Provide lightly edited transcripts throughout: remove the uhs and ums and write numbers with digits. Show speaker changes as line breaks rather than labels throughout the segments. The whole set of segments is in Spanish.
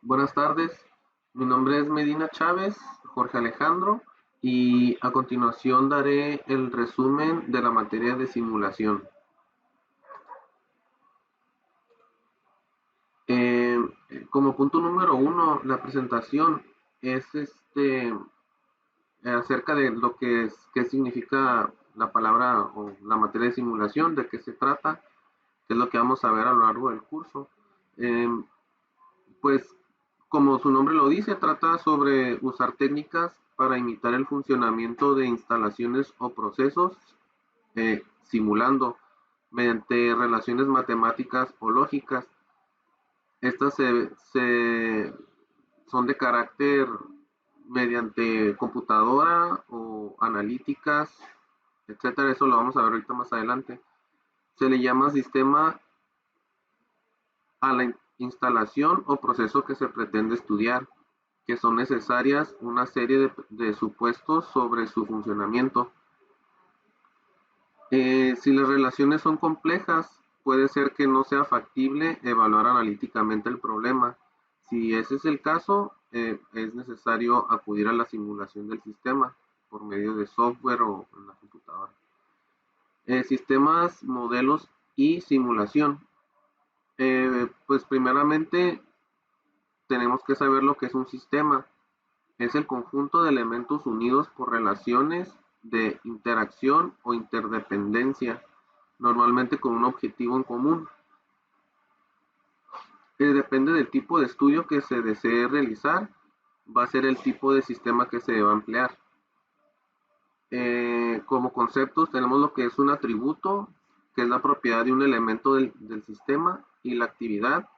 Buenas tardes, mi nombre es Medina Chávez, Jorge Alejandro, y a continuación daré el resumen de la materia de simulación. Eh, Como punto número uno, la presentación es acerca de lo que es, qué significa la palabra o la materia de simulación, de qué se trata, qué es lo que vamos a ver a lo largo del curso. Eh, Pues como su nombre lo dice, trata sobre usar técnicas para imitar el funcionamiento de instalaciones o procesos simulando mediante relaciones matemáticas o lógicas. Estas son de carácter mediante computadora o analíticas, etcétera. Eso lo vamos a ver ahorita más adelante. Se le llama sistema a la instalación o proceso que se pretende estudiar, que son necesarias una serie de supuestos sobre su funcionamiento. Si las relaciones son complejas, puede ser que no sea factible evaluar analíticamente el problema. Si ese es el caso, es necesario acudir a la simulación del sistema por medio de software o en la computadora. Sistemas, modelos y simulación. Pues primeramente tenemos que saber lo que es un sistema. Es el conjunto de elementos unidos por relaciones de interacción o interdependencia, normalmente con un objetivo en común. Depende del tipo de estudio que se desee realizar, va a ser el tipo de sistema que se va a emplear. Como conceptos tenemos lo que es un atributo, que es la propiedad de un elemento del sistema, y la actividad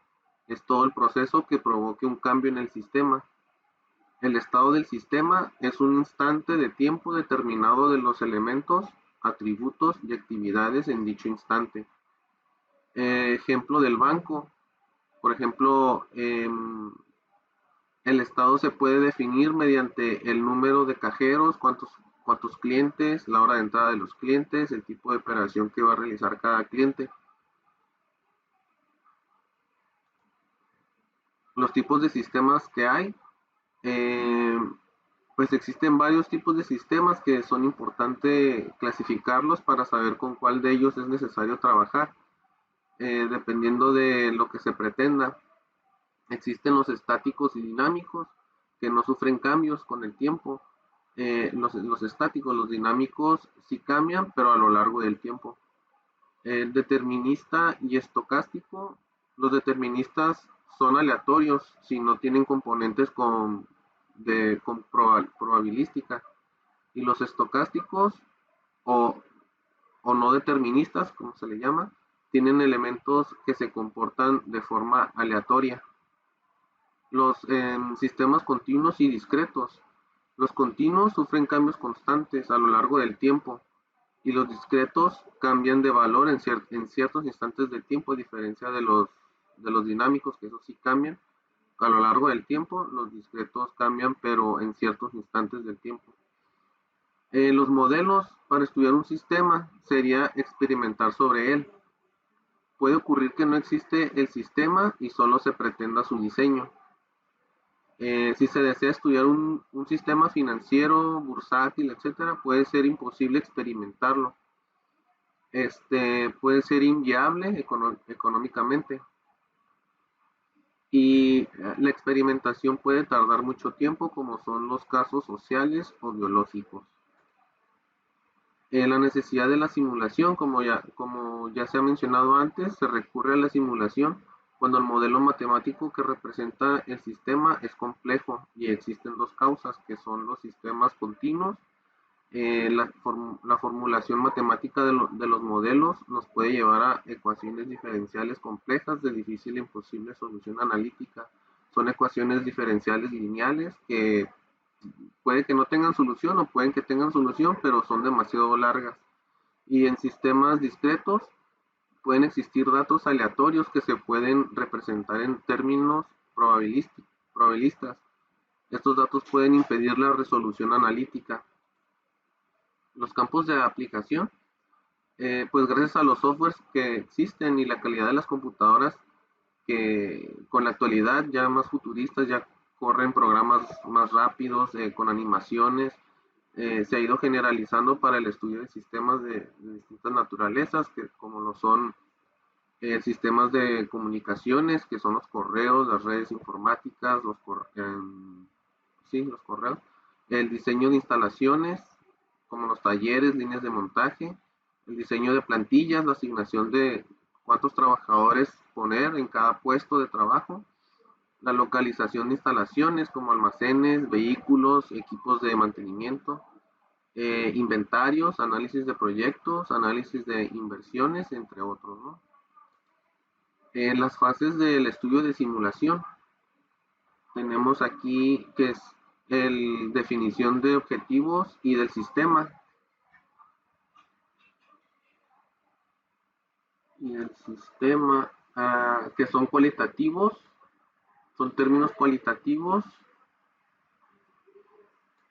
es todo el proceso que provoque un cambio en el sistema. El estado del sistema es un instante de tiempo determinado de los elementos, atributos y actividades en dicho instante. Ejemplo del banco. Por ejemplo, el estado se puede definir mediante el número de cajeros, cuántos clientes, la hora de entrada de los clientes, el tipo de operación que va a realizar cada cliente. Los tipos de sistemas que hay. Eh, pues existen varios tipos de sistemas que son importante clasificarlos para saber con cuál de ellos es necesario trabajar, dependiendo de lo que se pretenda. Existen los estáticos y dinámicos que no sufren cambios con el tiempo. Los estáticos, los dinámicos sí cambian, pero a lo largo del tiempo. Determinista y estocástico. Los deterministas son aleatorios si no tienen componentes con probabilística. Y los estocásticos o, o no deterministas, como se le llama, tienen elementos que se comportan de forma aleatoria. Los sistemas continuos y discretos. Los continuos sufren cambios constantes a lo largo del tiempo y los discretos cambian de valor en ciertos instantes del tiempo, a diferencia de los dinámicos, que eso sí cambian a lo largo del tiempo. Los discretos cambian, pero en ciertos instantes del tiempo. Los modelos para estudiar un sistema sería experimentar sobre él. Puede ocurrir que no existe el sistema y solo se pretenda su diseño. Si se desea estudiar un sistema financiero, bursátil, etcétera, puede ser imposible experimentarlo. Puede ser inviable económicamente y la experimentación puede tardar mucho tiempo, como son los casos sociales o biológicos. La necesidad de la simulación, como ya se ha mencionado antes, se recurre a la simulación cuando el modelo matemático que representa el sistema es complejo y existen dos causas, que son los sistemas continuos. La formulación matemática de los modelos nos puede llevar a ecuaciones diferenciales complejas de difícil e imposible solución analítica. Son ecuaciones diferenciales lineales que puede que no tengan solución o pueden que tengan solución, pero son demasiado largas. Y en sistemas discretos pueden existir datos aleatorios que se pueden representar en términos probabilistas. Estos datos pueden impedir la resolución analítica. Los campos de aplicación, pues gracias a los softwares que existen y la calidad de las computadoras, que con la actualidad ya más futuristas, ya corren programas más rápidos, con animaciones. Se ha ido generalizando para el estudio de sistemas de distintas naturalezas, que como lo son sistemas de comunicaciones, que son los correos, las redes informáticas, sí, los correos, el diseño de instalaciones, como los talleres, líneas de montaje, el diseño de plantillas, la asignación de cuántos trabajadores poner en cada puesto de trabajo, la localización de instalaciones como almacenes, vehículos, equipos de mantenimiento, inventarios, análisis de proyectos, análisis de inversiones, entre otros, ¿no? En las fases del estudio de simulación tenemos aquí que es el definición de objetivos y del sistema. Y el sistema, que son cualitativos, son términos cualitativos.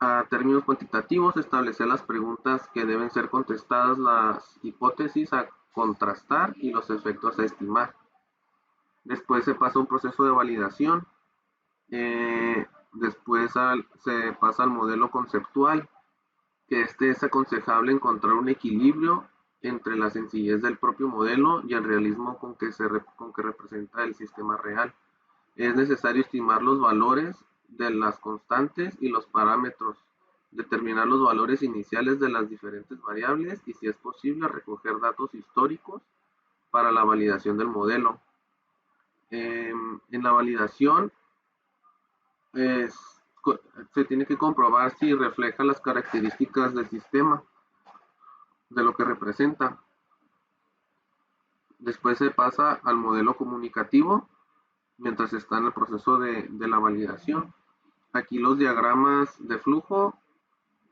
A términos cuantitativos, establecer las preguntas que deben ser contestadas, las hipótesis a contrastar y los efectos a estimar. Después se pasa a un proceso de validación. Después se pasa al modelo conceptual, que es aconsejable encontrar un equilibrio entre la sencillez del propio modelo y el realismo con que representa el sistema real. Es necesario estimar los valores de las constantes y los parámetros, determinar los valores iniciales de las diferentes variables y, si es posible, recoger datos históricos para la validación del modelo. En la validación es, se tiene que comprobar si refleja las características del sistema, de lo que representa. Después se pasa al modelo comunicativo mientras está en el proceso de la validación. Aquí los diagramas de flujo,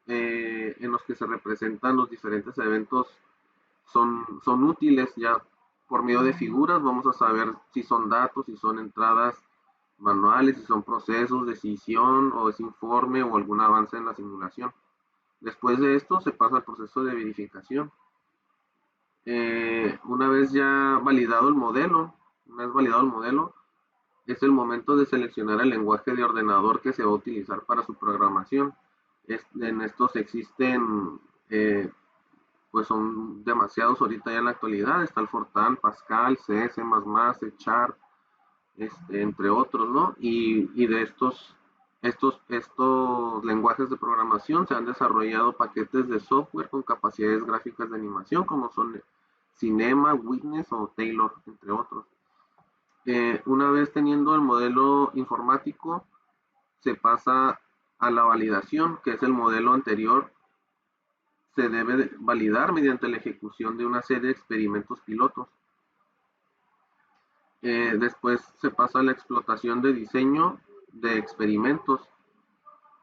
en los que se representan los diferentes eventos, son útiles. Ya por medio de figuras vamos a saber si son datos, si son entradas manuales, si son procesos, decisión o es informe o algún avance en la simulación. Después de esto se pasa al proceso de verificación. Una vez ya validado el modelo, es el momento de seleccionar el lenguaje de ordenador que se va a utilizar para su programación. En estos existen, pues son demasiados ahorita ya en la actualidad. Está el Fortran, Pascal, C, C++, C Sharp, entre otros, ¿no? Y de estos lenguajes de programación se han desarrollado paquetes de software con capacidades gráficas de animación, como son Cinema, Witness o Taylor, entre otros. Una vez teniendo el modelo informático, se pasa a la validación, que es el modelo anterior. Se debe validar mediante la ejecución de una serie de experimentos pilotos. Después se pasa a la explotación de diseño de experimentos.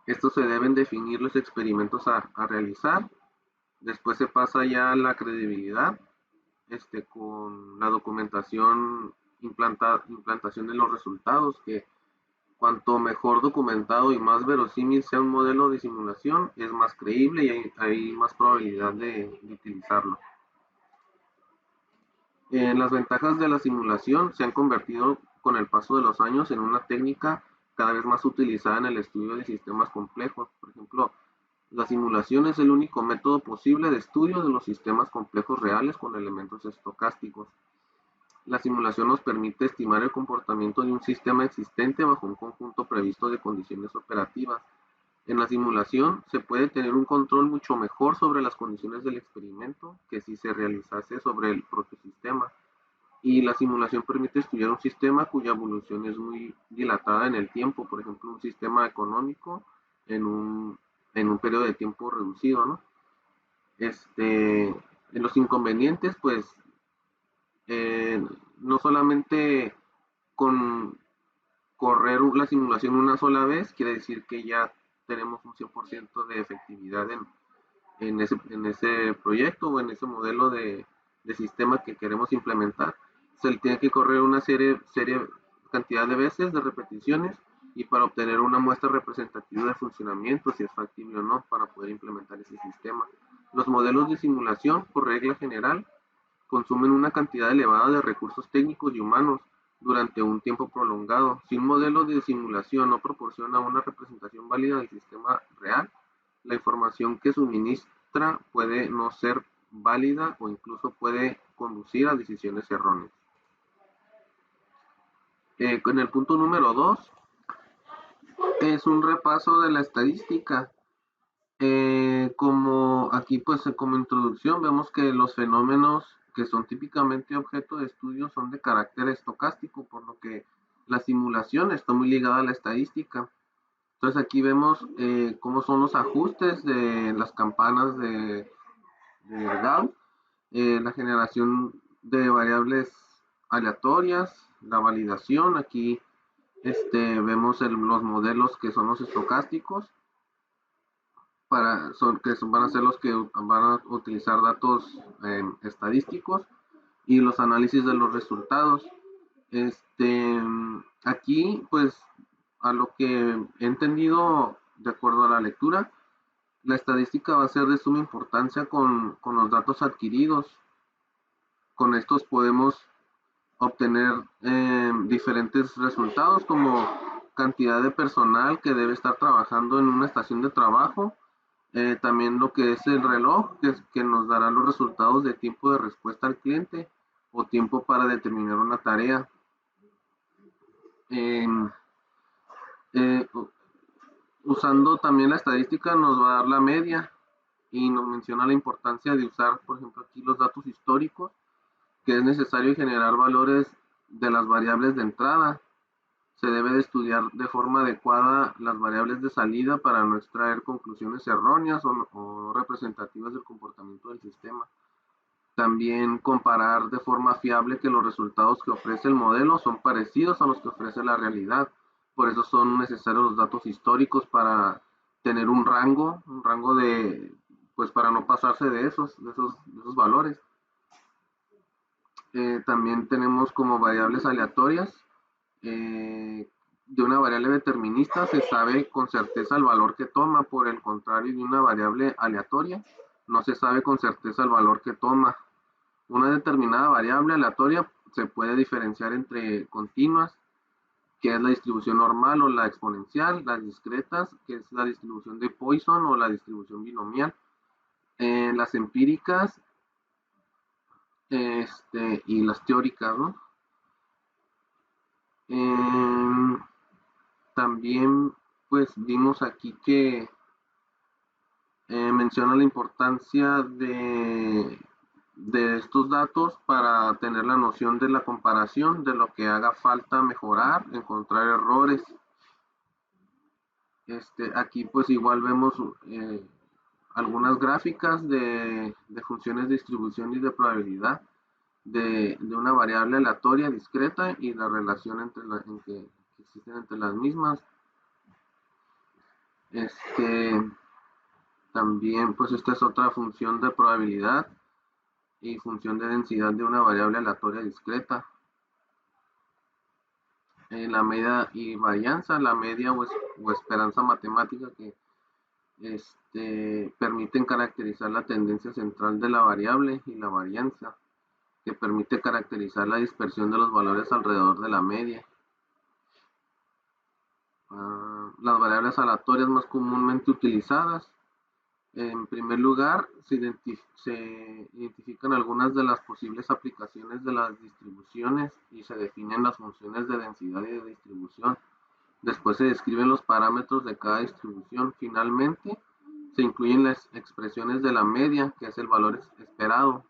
Estos se deben definir los experimentos a realizar. Después se pasa ya a la credibilidad, con la documentación, implantación de los resultados, que cuanto mejor documentado y más verosímil sea un modelo de simulación, es más creíble y hay más probabilidad de utilizarlo. Las ventajas de la simulación se han convertido con el paso de los años en una técnica cada vez más utilizada en el estudio de sistemas complejos. Por ejemplo, la simulación es el único método posible de estudio de los sistemas complejos reales con elementos estocásticos. La simulación nos permite estimar el comportamiento de un sistema existente bajo un conjunto previsto de condiciones operativas. En la simulación se puede tener un control mucho mejor sobre las condiciones del experimento que si se realizase sobre el propio sistema. Y la simulación permite estudiar un sistema cuya evolución es muy dilatada en el tiempo, por ejemplo, un sistema económico en un periodo de tiempo reducido, ¿no? En los inconvenientes, pues, no solamente con correr la simulación una sola vez quiere decir que ya tenemos un 100% de efectividad en ese proyecto o en ese modelo de sistema que queremos implementar. Se le tiene que correr una cantidad de veces, de repeticiones, y para obtener una muestra representativa de funcionamiento, si es factible o no, para poder implementar ese sistema. Los modelos de simulación, por regla general, consumen una cantidad elevada de recursos técnicos y humanos, durante un tiempo prolongado. Si un modelo de simulación no proporciona una representación válida del sistema real, la información que suministra puede no ser válida o incluso puede conducir a decisiones erróneas. En el punto número 2 es un repaso de la estadística. Como aquí pues como introducción vemos que los fenómenos que son típicamente objeto de estudio son de carácter estocástico, por lo que la simulación está muy ligada a la estadística. Entonces aquí vemos cómo son los ajustes de las campanas de Gauss, la generación de variables aleatorias, la validación. Aquí vemos los modelos que son los estocásticos, van a ser los que van a utilizar datos estadísticos y los análisis de los resultados. Aquí, pues, a lo que he entendido de acuerdo a la lectura, la estadística va a ser de suma importancia con los datos adquiridos. Con estos podemos obtener diferentes resultados como cantidad de personal que debe estar trabajando en una estación de trabajo, también lo que es el reloj, que nos dará los resultados de tiempo de respuesta al cliente o tiempo para determinar una tarea. Eh, eh, Usando también la estadística nos va a dar la media y nos menciona la importancia de usar, por ejemplo, aquí los datos históricos, que es necesario generar valores de las variables de entrada. Se debe de estudiar de forma adecuada las variables de salida para no extraer conclusiones erróneas o no representativas del comportamiento del sistema. También comparar de forma fiable que los resultados que ofrece el modelo son parecidos a los que ofrece la realidad. Por eso son necesarios los datos históricos para tener un rango de, pues para no pasarse de esos valores. También tenemos como variables aleatorias. De una variable determinista se sabe con certeza el valor que toma, por el contrario de una variable aleatoria no se sabe con certeza el valor que toma. Una determinada variable aleatoria se puede diferenciar entre continuas, que es la distribución normal o la exponencial, las discretas, que es la distribución de Poisson o la distribución binomial, las empíricas y las teóricas, ¿no? Eh, También pues vimos aquí que menciona la importancia de estos datos para tener la noción de la comparación, de lo que haga falta mejorar, encontrar errores. Aquí pues igual vemos algunas gráficas de funciones de distribución y de probabilidad de una variable aleatoria discreta y la relación que existen entre las mismas. También pues esta es otra función de probabilidad y función de densidad de una variable aleatoria discreta. La media y varianza, la media o esperanza matemática que permiten caracterizar la tendencia central de la variable, y la varianza que permite caracterizar la dispersión de los valores alrededor de la media. Las variables aleatorias más comúnmente utilizadas. En primer lugar, se identifican algunas de las posibles aplicaciones de las distribuciones y se definen las funciones de densidad y de distribución. Después se describen los parámetros de cada distribución. Finalmente, se incluyen las expresiones de la media, que es el valor esperado.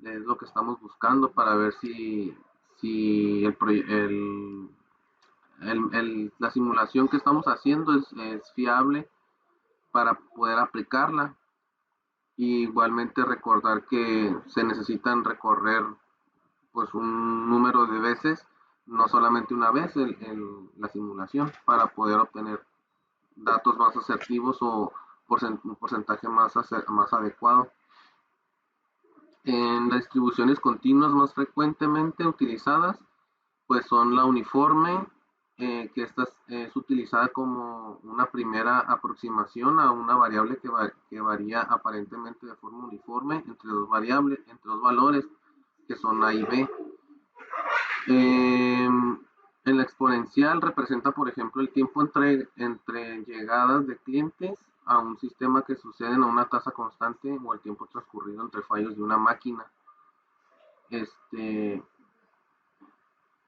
Es lo que estamos buscando para ver si la simulación que estamos haciendo es fiable para poder aplicarla. Y igualmente recordar que se necesitan recorrer pues un número de veces, no solamente una vez la simulación, para poder obtener datos más asertivos o un porcentaje más adecuado. En las distribuciones continuas más frecuentemente utilizadas pues son la uniforme, que esta es utilizada como una primera aproximación a una variable que varía aparentemente de forma uniforme entre dos valores que son A y B. En la exponencial representa, por ejemplo, el tiempo entre llegadas de clientes a un sistema que suceden a una tasa constante o el tiempo transcurrido entre fallos de una máquina. Este,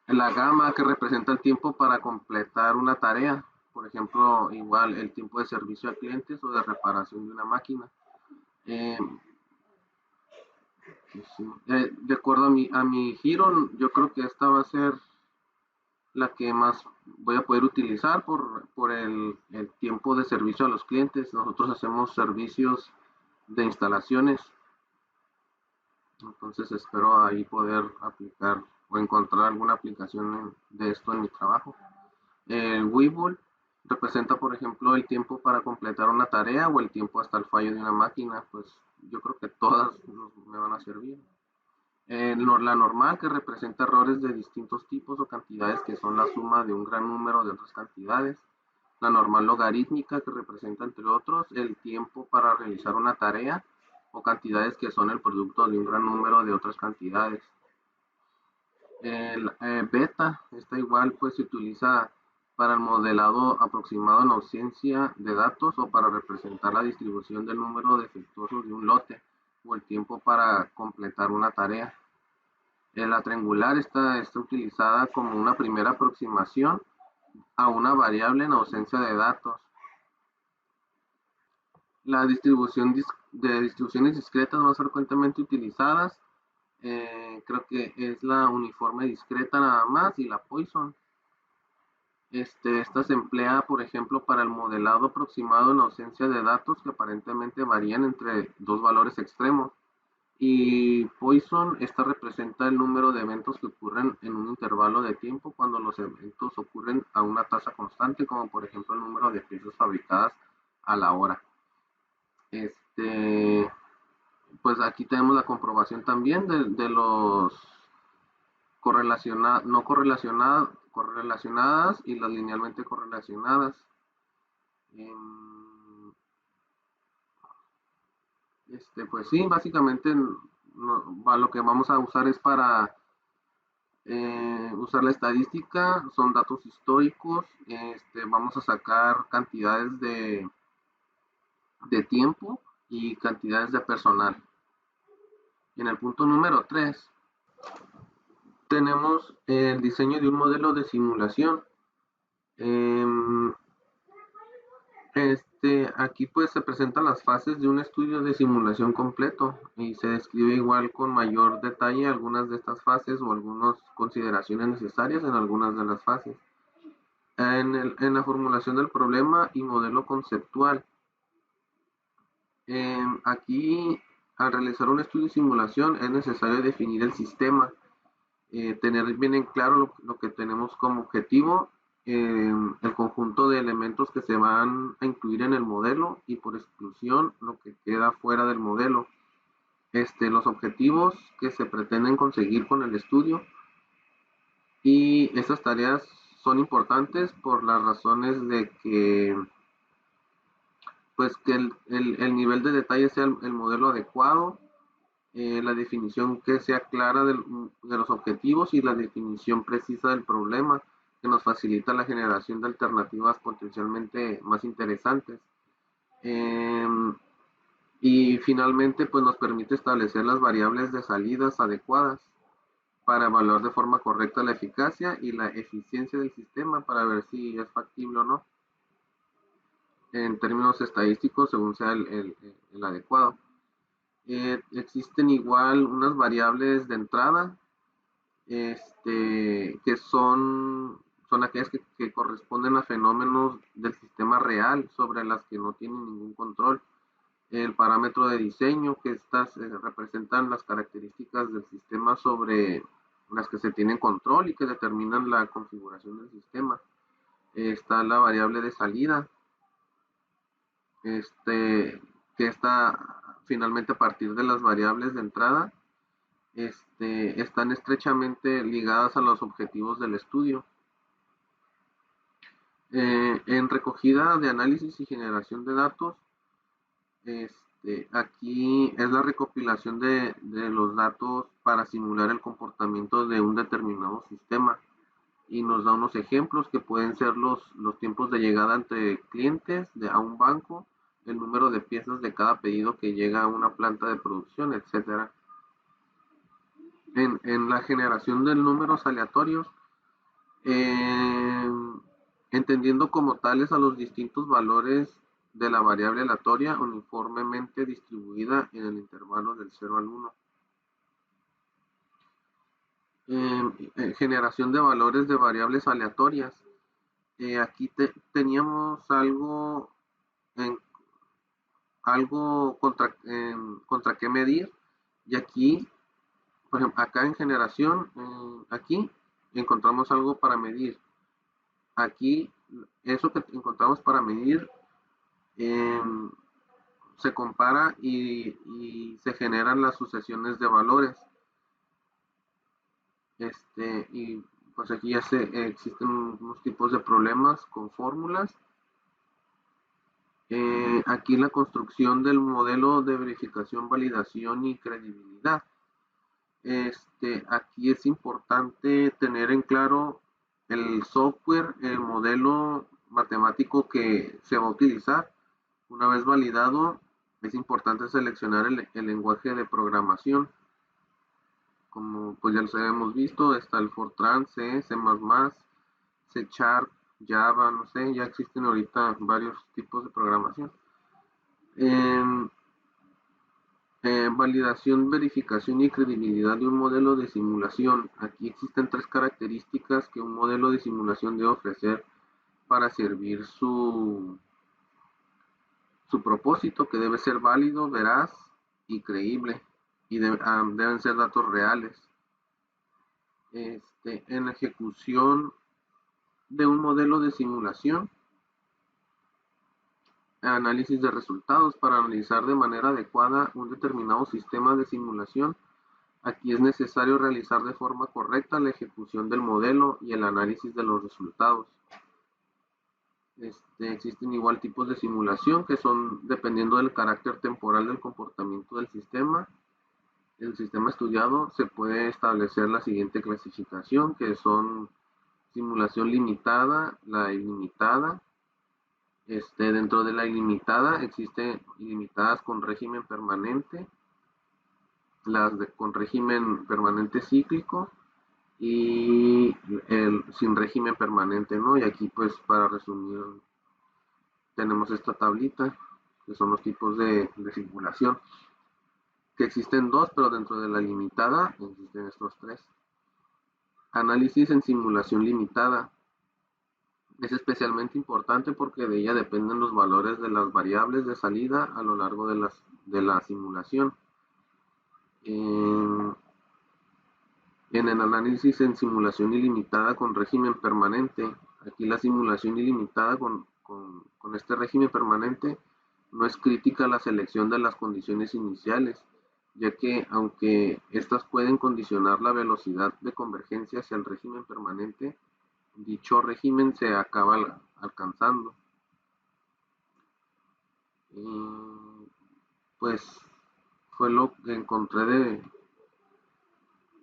la gama que representa el tiempo para completar una tarea, por ejemplo, igual el tiempo de servicio a clientes o de reparación de una máquina. Eh, de acuerdo a mi giro, yo creo que esta va a ser la que más voy a poder utilizar por el tiempo de servicio a los clientes. Nosotros hacemos servicios de instalaciones, entonces espero ahí poder aplicar o encontrar alguna aplicación de esto en mi trabajo. El Webull representa, por ejemplo, el tiempo para completar una tarea o el tiempo hasta el fallo de una máquina. Pues yo creo que todas me van a servir. La normal, que representa errores de distintos tipos o cantidades que son la suma de un gran número de otras cantidades. La normal logarítmica, que representa, entre otros, el tiempo para realizar una tarea o cantidades que son el producto de un gran número de otras cantidades. El beta, esta igual pues se utiliza para el modelado aproximado en ausencia de datos o para representar la distribución del número defectuoso de un lote o el tiempo para completar una tarea. La triangular está utilizada como una primera aproximación a una variable en ausencia de datos. La distribución de distribuciones discretas más frecuentemente utilizadas, creo que es la uniforme discreta nada más y la Poisson. Esta se emplea, por ejemplo, para el modelado aproximado en ausencia de datos que aparentemente varían entre dos valores extremos. Y Poisson, esta representa el número de eventos que ocurren en un intervalo de tiempo cuando los eventos ocurren a una tasa constante, como por ejemplo el número de piezas fabricadas a la hora. Pues aquí tenemos la comprobación también de los no correlacionadas y las linealmente correlacionadas. Pues sí, básicamente lo que vamos a usar es para usar la estadística, son datos históricos, vamos a sacar cantidades de tiempo y cantidades de personal. En el punto número 3 tenemos el diseño de un modelo de simulación. Aquí pues se presentan las fases de un estudio de simulación completo y se describe igual con mayor detalle algunas de estas fases o algunas consideraciones necesarias en algunas de las fases. En la formulación del problema y modelo conceptual. Aquí, al realizar un estudio de simulación, es necesario definir el sistema, tener bien en claro lo que tenemos como objetivo, el conjunto de elementos que se van a incluir en el modelo y por exclusión lo que queda fuera del modelo. Los objetivos que se pretenden conseguir con el estudio, y estas tareas son importantes por las razones de que pues que el nivel de detalle sea el modelo adecuado, la definición que sea clara de los objetivos y la definición precisa del problema, que nos facilita la generación de alternativas potencialmente más interesantes. Eh, y finalmente, pues nos permite establecer las variables de salidas adecuadas para evaluar de forma correcta la eficacia y la eficiencia del sistema para ver si es factible o no en términos estadísticos según sea el adecuado. Existen igual unas variables de entrada, que son aquellas que corresponden a fenómenos del sistema real sobre las que no tienen ningún control. El parámetro de diseño, que estas representan las características del sistema sobre las que se tienen control y que determinan la configuración del sistema. Está la variable de salida, que está finalmente a partir de las variables de entrada, están estrechamente ligadas a los objetivos del estudio. En recogida de análisis y generación de datos, Aquí es la recopilación de los datos para simular el comportamiento de un determinado sistema y nos da unos ejemplos que pueden ser los tiempos de llegada entre clientes a un banco, el número de piezas de cada pedido que llega a una planta de producción, etcétera. En la generación de números aleatorios, eh, entendiendo como tales a los distintos valores de la variable aleatoria uniformemente distribuida en el intervalo del 0 al 1. Generación de valores de variables aleatorias. Aquí teníamos en, algo contra qué medir, y aquí, por ejemplo, acá en generación, aquí encontramos algo para medir. Aquí, eso que encontramos para medir eh, se compara y se generan las sucesiones de valores. Y pues aquí ya existen unos tipos de problemas con fórmulas. Aquí la construcción del modelo de verificación, validación y credibilidad. Aquí es importante tener en claro el software, el modelo matemático que se va a utilizar. Una vez validado, es importante seleccionar el lenguaje de programación. Como pues ya los habíamos visto, está el Fortran, C, C++, C Sharp, Java, no sé, ya existen ahorita varios tipos de programación. Eh, Validación, verificación y credibilidad de un modelo de simulación. Aquí existen tres características que un modelo de simulación debe ofrecer para servir su propósito, que debe ser válido, veraz y creíble, y deben ser datos reales. En la ejecución de un modelo de simulación, análisis de resultados. Para analizar de manera adecuada un determinado sistema de simulación, aquí es necesario realizar de forma correcta la ejecución del modelo y el análisis de los resultados. Existen igual tipos de simulación que son dependiendo del carácter temporal del comportamiento del sistema. El sistema estudiado se puede establecer la siguiente clasificación, que son simulación limitada, la ilimitada. Dentro de la ilimitada existen ilimitadas con régimen permanente, con régimen permanente cíclico y sin régimen permanente, ¿no? Y aquí pues para resumir tenemos esta tablita que son los tipos de simulación, que existen dos, pero dentro de la limitada existen estos tres. Análisis en simulación limitada. Es especialmente importante porque de ella dependen los valores de las variables de salida a lo largo de la simulación. En, en el análisis en simulación ilimitada con régimen permanente, aquí la simulación ilimitada con este régimen permanente no es crítica la selección de las condiciones iniciales, ya que aunque estas pueden condicionar la velocidad de convergencia hacia el régimen permanente, dicho régimen se acaba alcanzando. Y pues fue lo que encontré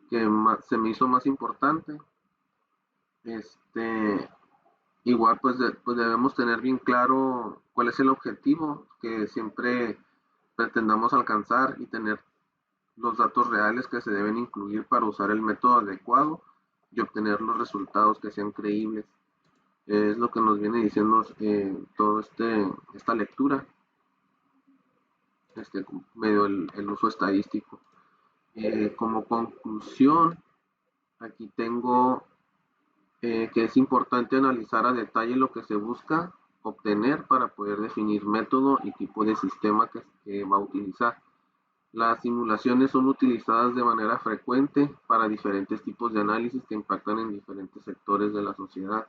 que se me hizo más importante. Este, Igual pues debemos tener bien claro cuál es el objetivo que siempre pretendamos alcanzar y tener los datos reales que se deben incluir para usar el método adecuado y obtener los resultados que sean creíbles. Es lo que nos viene diciendo todo esta lectura, medio el uso estadístico. Como conclusión, aquí tengo que es importante analizar a detalle lo que se busca obtener para poder definir método y tipo de sistema que va a utilizar. Las simulaciones son utilizadas de manera frecuente para diferentes tipos de análisis que impactan en diferentes sectores de la sociedad.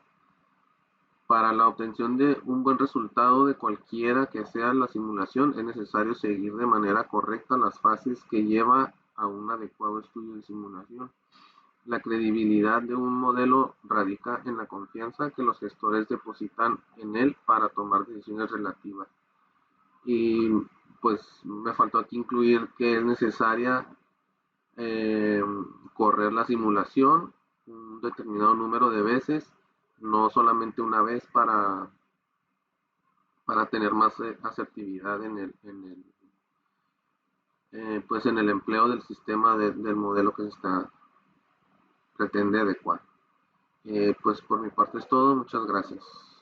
Para la obtención de un buen resultado de cualquiera que sea la simulación, es necesario seguir de manera correcta las fases que lleva a un adecuado estudio de simulación. La credibilidad de un modelo radica en la confianza que los gestores depositan en él para tomar decisiones relativas. Y pues me faltó aquí incluir que es necesaria eh, correr la simulación un determinado número de veces, no solamente una vez para tener más asertividad pues en el empleo del sistema del modelo que se pretende adecuar. Pues por mi parte es todo, muchas gracias.